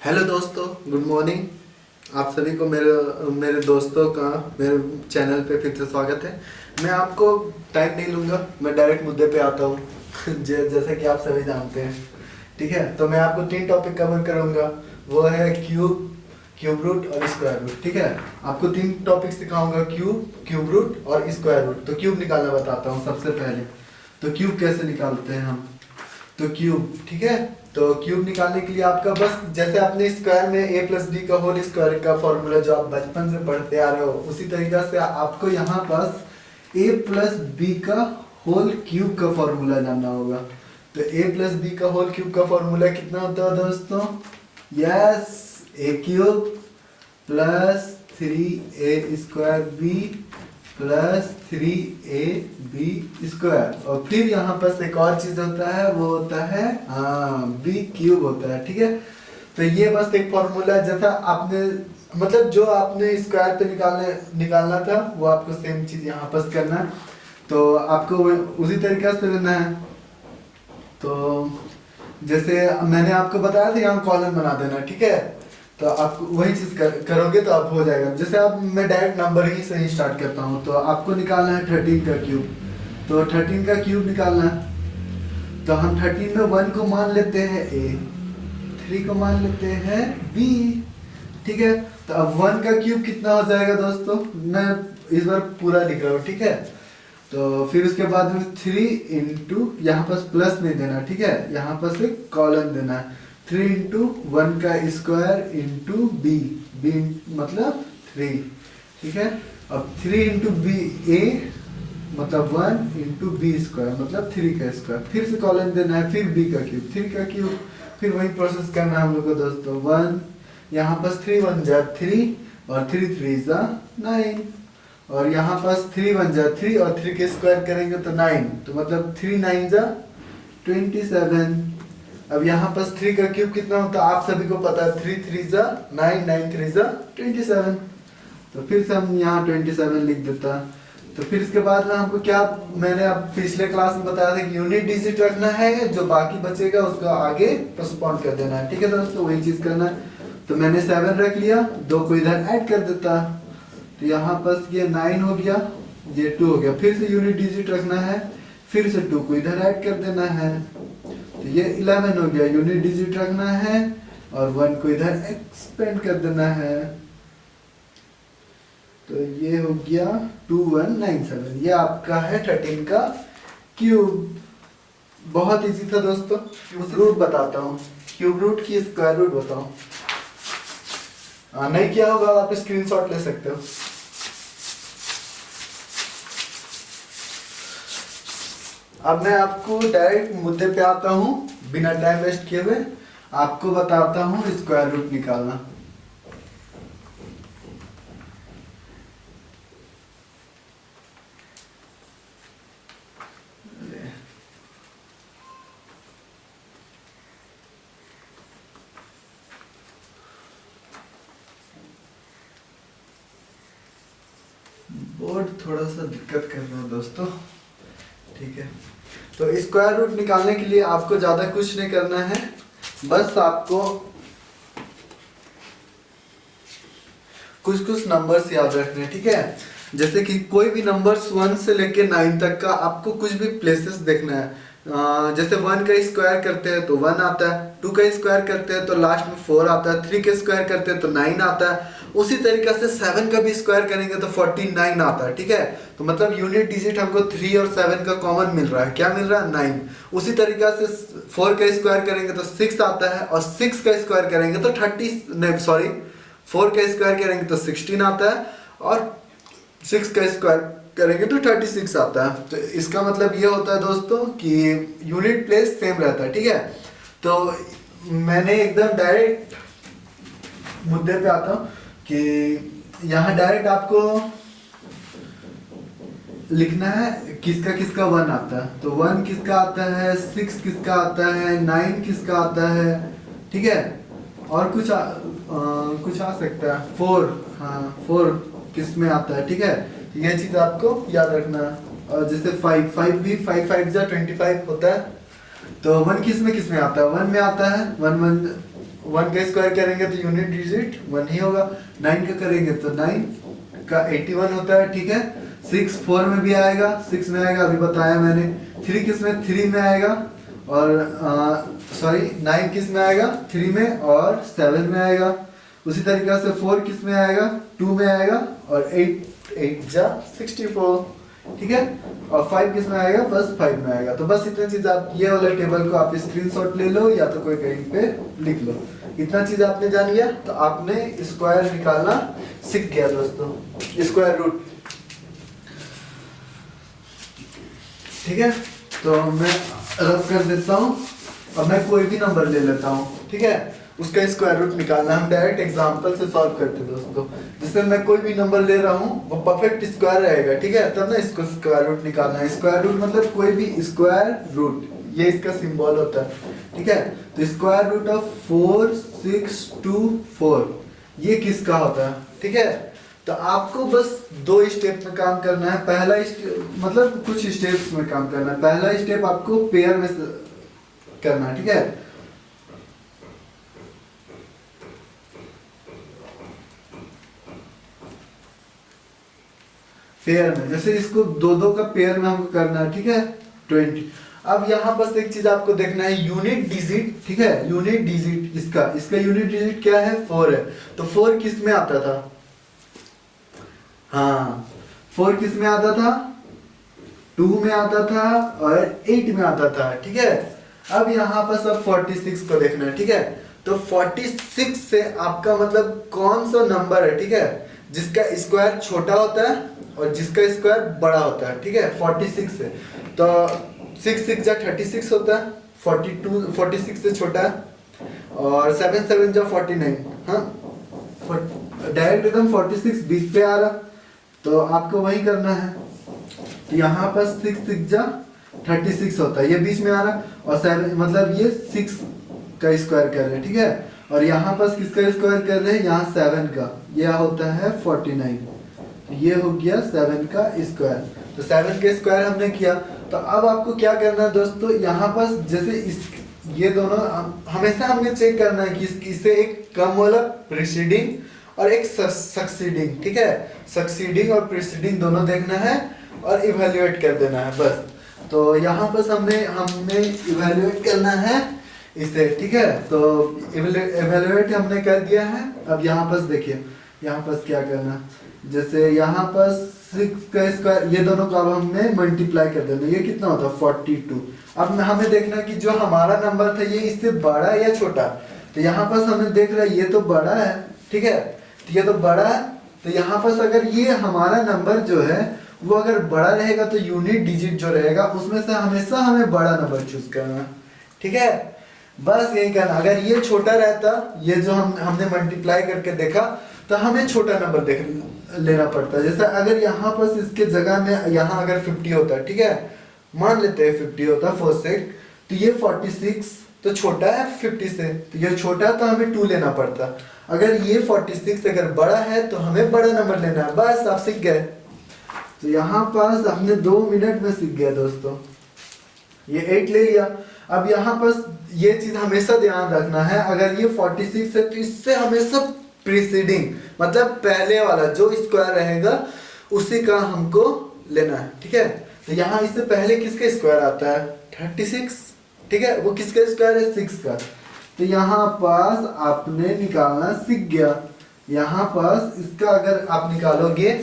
Hello दोस्तों, good morning. आप सभी को मेरे मेरे दोस्तों का मेरे चैनल पे फिर से स्वागत है। मैं आपको टाइम नहीं लूँगा, मैं डायरेक्ट मुद्दे पे आता हूँ। जैसे कि आप सभी जानते हैं, ठीक है। तो मैं आपको 3 टॉपिक कवर करूँगा। वो है क्यूब, क्यूब रूट और स्क्वायर रूट, ठीक है। आपको 3 टॉपिक सिखाऊंगा, क्यूब, क्यूब रूट और स्क्वायर रूट। तो क्यूब निकालना बताता हूँ सबसे पहले। तो क्यूब कैसे निकालते हैं हम, तो क्यूब, ठीक है। तो क्यूब निकालने के लिए आपका बस जैसे आपने स्क्वायर में a प्लस डी का होल स्क्वायर का फॉर्मूला जो आप बचपन से पढ़ते आ रहे हो, उसी तरीका से आपको यहाँ पास a प्लस बी का होल क्यूब का फॉर्मूला जानना होगा। तो a प्लस बी का होल क्यूब का फॉर्मूला कितना होता है दोस्तों? Yes, a cube plus 3a² b plus 3ab²। और फिर यहाँ पर एक और चीज होता है, वो होता है b³ होता है, ठीक है। तो ये बस एक फॉर्मूला है, जैसा आपने मतलब जो आपने स्क्वायर पे निकालना था वो आपको सेम चीज यहाँ पर करना है। तो आपको उसी तरीके से लेना है। तो जैसे मैंने आपको बताया था, यहाँ कॉलम बना देना, ठीक है। तो आप वही चीज करोगे तो आप हो जाएगा। जैसे आप मैं डायरेक्ट नंबर ही से ही स्टार्ट करता हूँ। तो आपको निकालना है 13 का क्यूब। तो 13 का क्यूब निकालना है। तो हम 13 में 1 को मान लेते हैं a, 3 को मान लेते हैं b, ठीक है। तो अब 1 का क्यूब कितना हो जाएगा दोस्तों? मैं इस बार पूरा लिख रहा हूँ, ठीक है। तो फिर उसके बाद में 3 इंटू, यहाँ पर प्लस नहीं देना, ठीक है, यहाँ पर से कॉलन देना है। 3 इंटू 1 का स्क्वायर इंटू बी, बी मतलब 3, ठीक है। अब 3 इंटू बी ए मतलब 1 इंटू बी स्क्वायर मतलब 3 का स्क्वायर, फिर से कॉलन देना है, फिर बी का क्यूब, 3 का क्यूब, फिर वही प्रोसेस करना है हम लोग को दोस्तों। 1 यहाँ पर 3 1 जा 3 और 3 3 जा 9, और यहाँ पास 3 1 जा 3 और 3 के स्क्वायर करेंगे तो 9, तो मतलब 3 9 जा 27। अब यहाँ पास 3 का क्यूब कितना होता है आप सभी को पता है, 3 3 जा 9, 9 3 जा 27। तो फिर से हम यहाँ 27 लिख देता। तो फिर इसके बाद में हमको क्या, मैंने अब पिछले क्लास में बताया था कि यूनिट डिजिट रखना है, जो बाकी बचेगा उसको आगे पोस्टपोन कर देना है, ठीक है दोस्तों, वही चीज करना है। तो मैंने 7 रख लिया, 2 को इधर ऐड कर देता। तो यहाँ पर ये 9 हो गया, ये 2 हो गया, फिर से यूनिट डिजिट रखना है, फिर से 2 को इधर ऐड कर देना है। तो ये 11 हो गया, यूनिट डिजिट रखना है और 1 को इधर एक्सपेंड कर देना है। तो ये हो गया 2197। ये आपका है 13 का क्यूब। बहुत इजी था दोस्तों। क्यूब रूट बताता हूँ, क्यूब रूट की स्क्वायर रूट बताओ। नहीं किया होगा आप स्क्रीनशॉट ले सकते हो। अब मैं आपको डायरेक्ट मुद्दे पे आता हूँ, बिना टाइम वेस्ट किए हुए आपको बताता हूँ स्क्वायर रूट निकालना। बोर्ड थोड़ा सा दिक्कत कर रहा है दोस्तों, ठीक है। तो स्क्वायर रूट निकालने के लिए आपको ज्यादा कुछ नहीं करना है, बस आपको कुछ कुछ नंबर्स याद रखने हैं, ठीक है। जैसे कि कोई भी नंबर्स 1 से लेके 9 तक का आपको कुछ भी प्लेसेस देखना है। जैसे 1 का स्क्वायर करते हैं तो 1 आता है, 2 का स्क्वायर करते हैं तो लास्ट में 4 आता है, 3 का स्क्वायर करते हैं तो 9 आता है। उसी तरीके से 7 का भी स्क्वायर करेंगे तो 49 आता है, ठीक है। तो मतलब यूनिट डिजिट हमको 3 और 7 का कॉमन मिल रहा है, क्या मिल रहा है? 9। उसी तरीके से 4 का स्क्वायर करेंगे तो 6 आता है, और 6 का स्क्वायर करेंगे तो 4 का स्क्वायर करेंगे तो 16 आता है, और 6 का स्क्वायर करेंगे तो 36 आता है। तो इसका मतलब ये होता है दोस्तों कि यूनिट प्लेस सेम रहता है, ठीक है। तो मैंने एकदम डायरेक्ट मुद्दे पे आता हूँ कि यहाँ डायरेक्ट आपको लिखना है किसका किसका 1 आता है। तो 1 किसका आता है, 6 किसका आता है, 9 किसका आता है, ठीक है। और कुछ आ सकता है, 4, हाँ 4 किस में आता है, ठीक है। ये चीज आपको याद रखना है। और जैसे 5 भी 5 5 जा 25 होता है। तो 1 किस में आता है? 1 में आता है, 1 1 1 का स्क्वायर करेंगे तो यूनिट डिजिट 1 ही होगा। 9 का करेंगे तो 9 का 81 होता है, ठीक है। 6 4 में भी आएगा, 6 में आएगा, अभी बताया मैंने। 3 किस में, 3 में आएगा, और सॉरी 9 किस में आएगा, 3 में, और 7 में आएगा। उसी तरीके से 4 किस में आएगा, 2 में आएगा, और 8 8 जा 64, ठीक है। और 5 किस में आएगा, बस 5 में आएगा। तो बस इतनी चीज आप ये वाले टेबल को आप स्क्रीनशॉट ले लो या तो कोई कहीं पे लिख लो। इतना चीज आपने जान लिया तो आपने स्क्वायर निकालना सीख गया दोस्तों, स्क्वायर रूट, ठीक है। तो मैं रब कर देता हूँ और मैं कोई भी नंबर ले लेता हूँ, ठीक है। उसका स्क्वायर रूट निकालना, हम डायरेक्ट एग्जांपल से सॉल्व करते हैं दोस्तों। जैसे मैं कोई भी नंबर ले रहा हूँ वो परफेक्ट स्क्वायर रहेगा, ठीक है, तब ना इसको स्क्वायर रूट निकालना है। स्क्वायर रूट मतलब कोई भी स्क्वायर रूट, ये इसका सिंबल होता है, ठीक है। तो स्क्वायर रूट ऑफ 4 6 2 4 ये किसका होता है, ठीक है। तो आपको बस 2 स्टेप में काम करना है। पहला मतलब कुछ स्टेप्स में काम करना है। पहला स्टेप आपको पेयर में करना है, ठीक है। पेयर में, जैसे इसको 2 का पेयर में हमको करना है, ठीक है, 20। अब यहाँ बस एक चीज आपको देखना है, यूनिट डिजिट, ठीक है। यूनिट डिजिट इसका यूनिट डिजिट क्या है, 4 है। तो 4 किस में आता था, हाँ 4 किस में आता था, 2 में आता था और 8 में आता था, ठीक है। अब यहाँ पर सब 46 को देखना है, ठीक है। तो 46 से आपका मतलब कौन सा नंबर है, ठीक है, जिसका स्क्वायर छोटा होता है और जिसका स्क्वायर बड़ा होता है, ठीक है। 46 से तो 6 6 जा 36 होता है, 46 से छोटा है, और 7 7 जा 49, हाँ डायरेक्ट एकदम 46 बीच पे आ रहा, तो आपको वही करना है। तो यहाँ पर 6 6 जा 36 होता है, ये बीच में आ रहा, और 7 मतलब ये 6 का स्क्वायर कर रहे हैं, ठीक है। और यहाँ पर किसका स्क्वायर कर रहे हैं, यहाँ 7 का, यह होता है 49, ये हो गया 7 का स्क्वायर। तो 7 का स्क्वायर हमने किया। तो अब आपको क्या करना है दोस्तों, यहाँ पर जैसे ये दोनों हमेशा हमें चेक करना है कि इससे एक कम वाला प्रीसीडिंग और एक सक्सीडिंग, ठीक है। सक्सीडिंग और प्रीसीडिंग दोनों देखना है और इवेल्युएट कर देना है, बस। तो यहाँ पर हमने इवेल्युएट करना है इसे, ठीक है। तो इवेल्युएट हमने कर दिया है। अब यहाँ पर देखिए, यहाँ पर क्या करना, जैसे यहाँ पर 6 का स्क्वायर, ये दोनों को अब हमने मल्टीप्लाई कर देना, ये कितना होता है 42। अब हमें देखना कि जो हमारा नंबर था ये इससे बड़ा है या छोटा। तो यहाँ पर हमें देख रहा है ये तो बड़ा है, ठीक है, तो ये तो बड़ा है। तो यहाँ पर अगर ये हमारा नंबर जो है वो अगर बड़ा रहेगा तो यूनिट डिजिट जो रहेगा उसमें से हमेशा हमें बड़ा नंबर चूज करना, ठीक है। बस यही करना। अगर ये छोटा रहता, ये जो हमने मल्टीप्लाई करके देखा, तो हमें छोटा नंबर लेना पड़ता। जैसे अगर यहाँ पर इसके जगह में यहाँ अगर 50 होता है, ठीक है, मान लेते हैं 50 होता 4 से, तो ये 46 तो छोटा है 50 से, तो ये छोटा है तो हमें 2 लेना पड़ता। अगर ये 46 अगर बड़ा है तो हमें बड़ा नंबर लेना है। बस आप सीख गए। तो यहाँ पास हमने 2 मिनट में सीख गया दोस्तों, ये 8 ले लिया। अब यहाँ पर ये चीज हमेशा ध्यान रखना है, अगर ये 46 है तो इससे हमेशा प्रीसीडिंग मतलब पहले वाला जो स्क्वायर रहेगा उसी का हमको लेना है, ठीक है। तो यहाँ इससे पहले किसका स्क्वायर आता है 36, ठीक है, वो किसका स्क्वायर है 6 का। तो यहाँ पास आपने निकालना सीख गया। यहाँ पास इसका अगर आप निकालोगे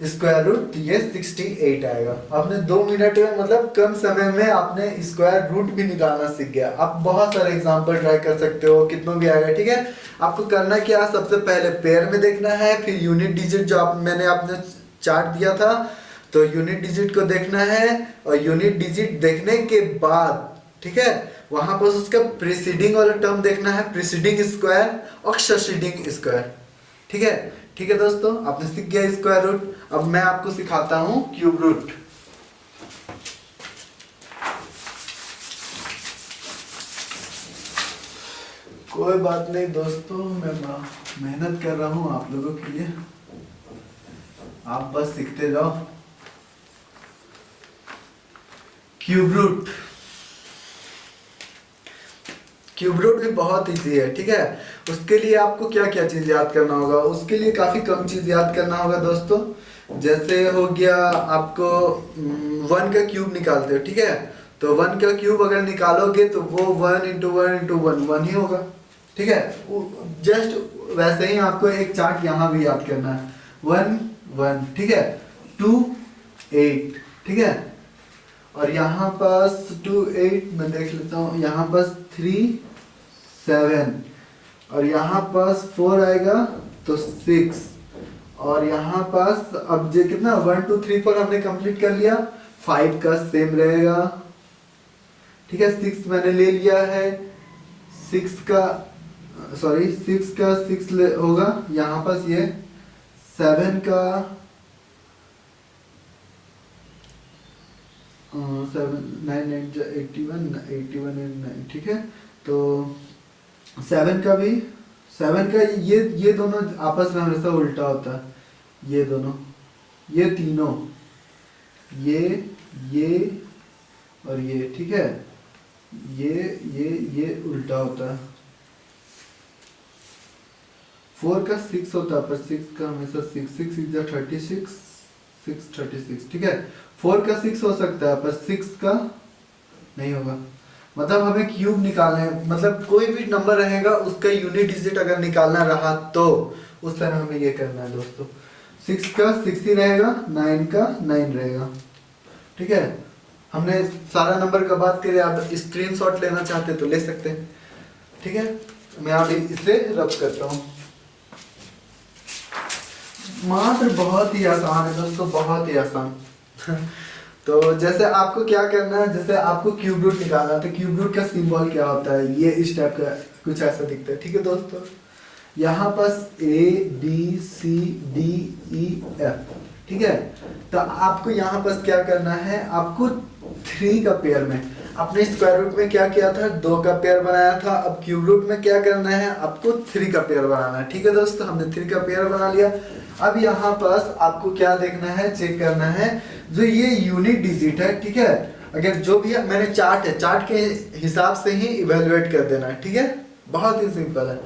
स्क्वायर रूट तो ये 68 आएगा। आपने 2 मिनट में मतलब कम समय में आपने स्क्वायर रूट भी निकालना सीख गया। आप बहुत सारे एग्जांपल ट्राई कर सकते हो, कितनों भी आएगा, ठीक है। आपको करना क्या, सबसे पहले पेयर में देखना है, फिर यूनिट डिजिट जो मैंने आपने चार्ट दिया था तो यूनिट डिजिट को देखना है, और यूनिट डिजिट देखने के बाद, ठीक है, वहां पर उसका प्रीसीडिंग वाला टर्म देखना है, प्रीसीडिंग स्क्वायर और सक्सीडिंग स्क्वायर, ठीक है। ठीक है दोस्तों, आपने सीख गया स्क्वायर रूट। अब मैं आपको सिखाता हूं क्यूब रूट। कोई बात नहीं दोस्तों, मैं मेहनत कर रहा हूं आप लोगों के लिए, आप बस सीखते जाओ। क्यूब रूट, क्यूब रूट भी बहुत इजी है, ठीक है। उसके लिए आपको क्या क्या चीज याद करना होगा, उसके लिए काफी कम चीज याद करना होगा दोस्तों। जैसे हो गया आपको 1 का क्यूब निकालते हो, ठीक है। तो 1 का क्यूब अगर निकालोगे तो वो 1 इंटू 1 इंटू 1 1 ही होगा, ठीक है। जस्ट वैसे ही आपको एक चार्ट यहाँ भी याद करना है, 1 1, ठीक है, 2 8, ठीक है। और यहाँ पास 2 8 मैं देख लेता हूँ, यहाँ पास 3 7, और यहाँ पास 4 आएगा तो 6, और यहाँ पास अब जो कितना 1 2 3 4 हमने कंप्लीट कर लिया, 5 का सेम रहेगा, ठीक है। 6 मैंने ले लिया है, 6 का 6 होगा यहाँ पास, ये 7 का 7 9 8 81 81 and 9, ठीक है। तो 7 का भी, 7 का ये दोनों आपस में हमेशा उल्टा होता है, ये दोनों, ये तीनों, ये और ये, ठीक है। ये उल्टा होता है। 4 का 6 होता है, पर 6 का हमेशा 6 6 is 36 6 36, ठीक है। 4 का 6 हो सकता है, पर 6 का नहीं होगा। मतलब हमें क्यूब निकालना है, मतलब कोई भी नंबर रहेगा उसका यूनिट डिजिट अगर निकालना रहा तो उस तरह हमें ये करना है दोस्तों। 6 का 6 ही रहेगा, 9 का 9 रहेगा, ठीक है। हमने सारा नंबर का बात करें, आप स्क्रीनशॉट लेना चाहते तो ले सकते हैं, ठीक है। मैं आप इसे रब करता हूँ। मात्र बहुत ही आसान है दोस्तों, बहुत ही आसान। तो जैसे आपको क्या करना है, जैसे आपको क्यूब रूट निकालना है, तो क्यूब रूट का सिंबल क्या होता है, ये इस टाइप का कुछ ऐसा दिखता है, ठीक है दोस्तों। यहाँ पास A B C D E F, ठीक है। तो आपको यहाँ पास क्या करना है, आपको 3 का पेयर में, अपने स्क्वायर रूट में क्या किया था, 2 का पेयर बनाया था। अब क्यूब रूट में क्या करना है, आपको 3 का पेयर बनाना है, ठीक है दोस्तों। हमने 3 का पेयर बना लिया। अब यहाँ पास आपको क्या देखना है, चेक करना है, जो ये यूनिट डिजिट है, ठीक है। अगर जो भी है, मैंने चार्ट है, चार्ट के हिसाब से ही इवेलुएट कर देना है, ठीक है। बहुत ही सिंपल है।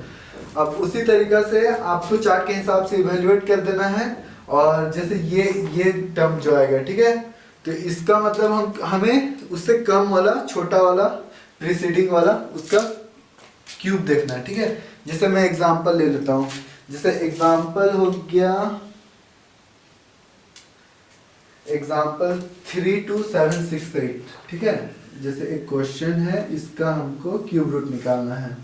अब उसी तरीका से आपको चार्ट के हिसाब से इवेलुएट कर देना है। और जैसे ये टर्म जो आएगा, ठीक है, तो इसका मतलब हमें उससे कम वाला, छोटा वाला, प्रीसीडिंग वाला उसका क्यूब देखना है, ठीक है। जैसे मैं एग्जांपल ले लेता हूँ, जैसे एग्जांपल हो गया, एग्जांपल 3 2 7 6 8, ठीक है। जैसे एक क्वेश्चन है, इसका हमको क्यूब रूट निकालना है,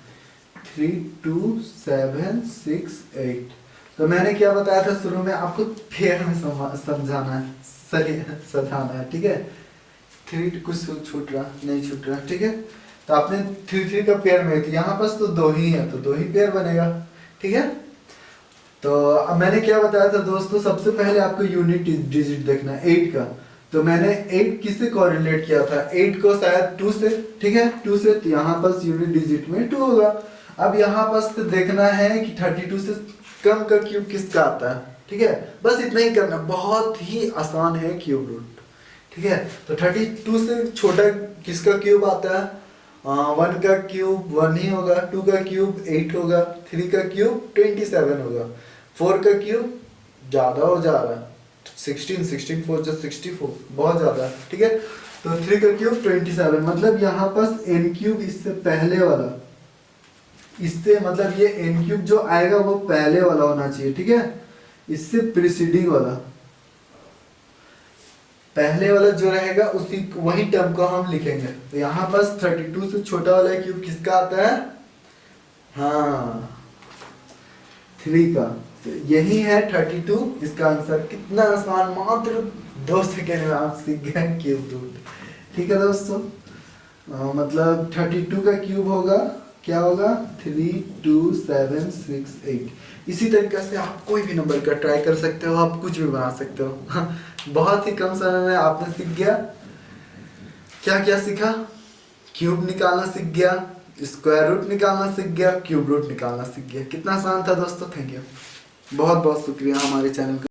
3 2 7 6 8। तो मैंने क्या बताया था शुरू में, आपको पेयर में समझाना है, सही सजाना है, ठीक है। 3 कुछ छूट रहा नहीं, छूट रहा, ठीक है। तो आपने 3 3 का पेयर में, तो यहाँ पास तो 2 ही है, तो 2 ही पेयर बनेगा, ठीक है। तो अब मैंने क्या बताया था दोस्तों, सबसे पहले आपको यूनिट डिजिट देखना है 8 का। तो मैंने 8 किससे कोरिलेट किया था, 8 को शायद 2 से, ठीक है, 2 से। तो यहाँ पास यूनिट डिजिट में 2 होगा। अब यहाँ पास तो देखना है कि 32 से कम का क्यूब किसका आता है, ठीक है। बस इतना ही करना, बहुत ही आसान है क्यूब रूट, ठीक है। तो 32 से छोटा किसका क्यूब आता है, 1 का क्यूब 1 ही होगा, 2 का क्यूब 8 होगा, 3 का क्यूब 27 होगा, 4 का क्यूब ज्यादा हो जा रहा है, 16 4 just 64, बहुत ज्यादा है, ठीक है। तो 3 का क्यूब 27, मतलब यहाँ पास n क्यूब इससे पहले वाला, इससे मतलब ये n क्यूब जो आएगा वो पहले वाला होना चाहिए, ठीक है। इससे प्रीसीडिंग वाला, पहले वाला जो रहेगा उसी वही टर्म को हम लिखेंगे। तो यहाँ पास 32 से छोटा वाला क्यूब किसका आता है, हाँ 3 का। तो यही है 32, इसका आंसर। कितना आसान, मात्र 2 सेकेंड में आप सीख गए क्यूब रूट, ठीक है दोस्तों। मतलब 32 का क्यूब होगा, क्या होगा, 3 2 7 6 8। इसी तरीके से आप कोई भी नंबर का ट्राई कर सकते हो, आप कुछ भी बना सकते हो। बहुत ही कम समय में आपने सीख गया, क्या क्या सीखा, क्यूब निकालना सीख गया, स्क्वायर रूट निकालना सीख गया, क्यूब रूट निकालना सीख गया। कितना आसान था दोस्तों। थैंक यू, बहुत बहुत शुक्रिया हमारे चैनल को